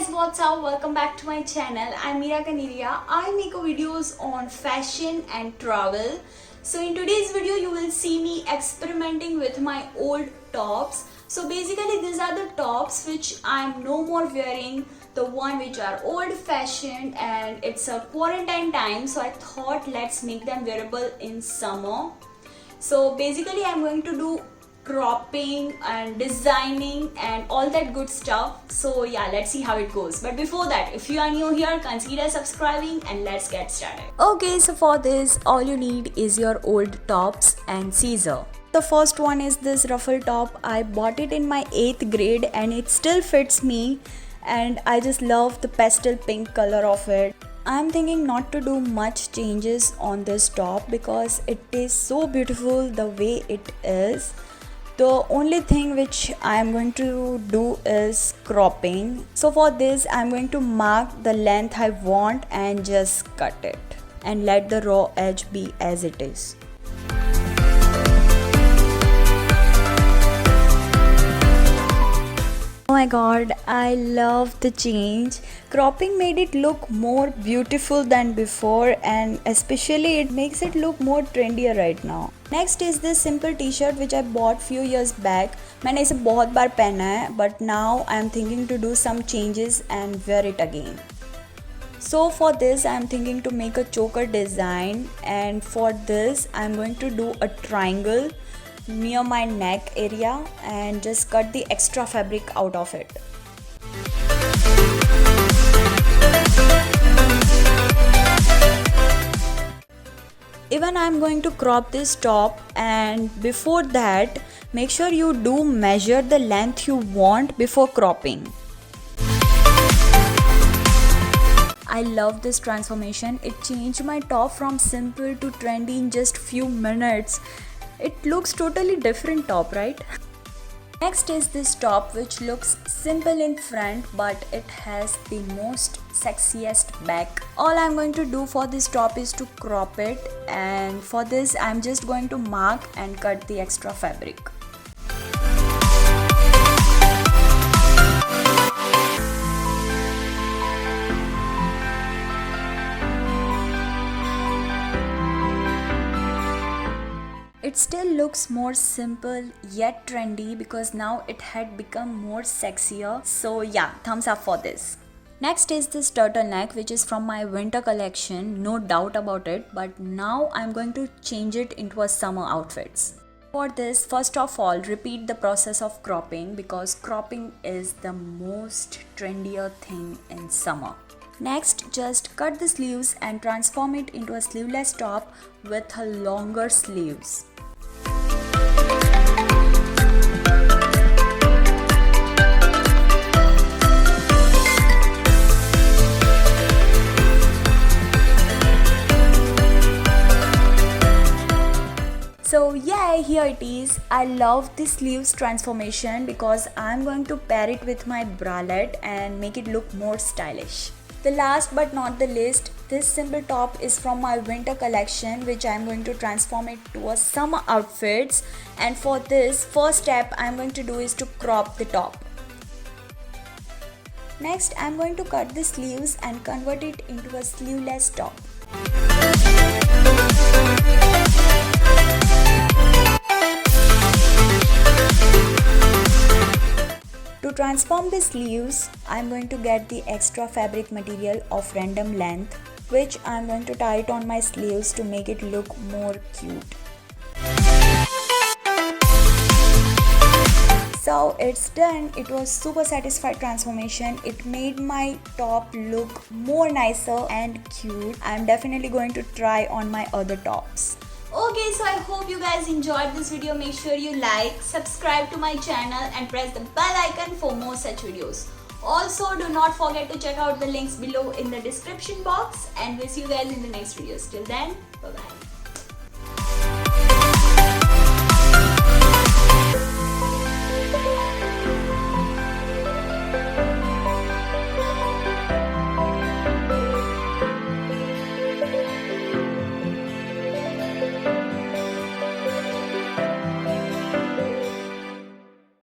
guys, what's up? Welcome back to my channel. I'm Meera Kaneria. I make videos on fashion and travel. So in today's video you will see me experimenting with my old tops. So basically these are the tops which I'm no more wearing, the one which are old fashioned, and it's a quarantine time, so I thought let's make them wearable in summer. So basically I'm going to do cropping and designing and all that good stuff. So yeah, let's see how it goes. But before that, if you are new here, consider subscribing and let's get started. Okay, so for this all you need is your old tops and scissor. The first one is this ruffle top. I bought it in my 8th grade and it still fits me, and I just love the pastel pink color of it. I'm thinking not to do much changes on this top because it is so beautiful the way it is. The only thing which I am going to do is cropping. So for this I am going to mark the length I want and just cut it and let the raw edge be as it is. Oh my god, I love the change. Cropping made it look more beautiful than before, and especially it makes it look more trendier right now. Next is this simple t-shirt which I bought few years back. मैंने इसे बहुत बार पहना है, but now I am thinking to do some changes and wear it again. So for this I am thinking to make a choker design, and for this I am going to do a triangle near my neck area and just cut the extra fabric out of it. Even I am going to crop this top, and before that make sure you do measure the length you want before cropping. I love this transformation. It changed my top from simple to trendy in just few minutes. It looks totally different top, right? Next is this top which looks simple in front but it has the most sexiest back. All I'm going to do for this top is to crop it, and for this I'm just going to mark and cut the extra fabric. It still looks more simple yet trendy because now it had become more sexier. So yeah, thumbs up for this. Next is this turtleneck which is from my winter collection, no doubt about it, but now I'm going to change it into a summer outfits. For this, first of all, repeat the process of cropping because cropping is the most trendier thing in summer. Next, just cut the sleeves and transform it into a sleeveless top with a longer sleeves. So yeah, here it is. I love this sleeves transformation because I'm going to pair it with my bralette and make it look more stylish. The last but not the least, this simple top is from my winter collection which I'm going to transform it to a summer outfits, and for this first step I'm going to do is to crop the top. Next I'm going to cut the sleeves and convert it into a sleeveless top. To transform the sleeves, I am going to get the extra fabric material of random length, which I am going to tie it on my sleeves to make it look more cute. So it's done. It was super satisfied transformation. It made my top look more nicer and cute. I am definitely going to try on my other tops. Okay, so I hope you guys enjoyed this video. Make sure you like, subscribe to my channel and press the bell icon for more such videos. Also, do not forget to check out the links below in the description box, and we'll see you guys in the next videos. Till then, bye bye.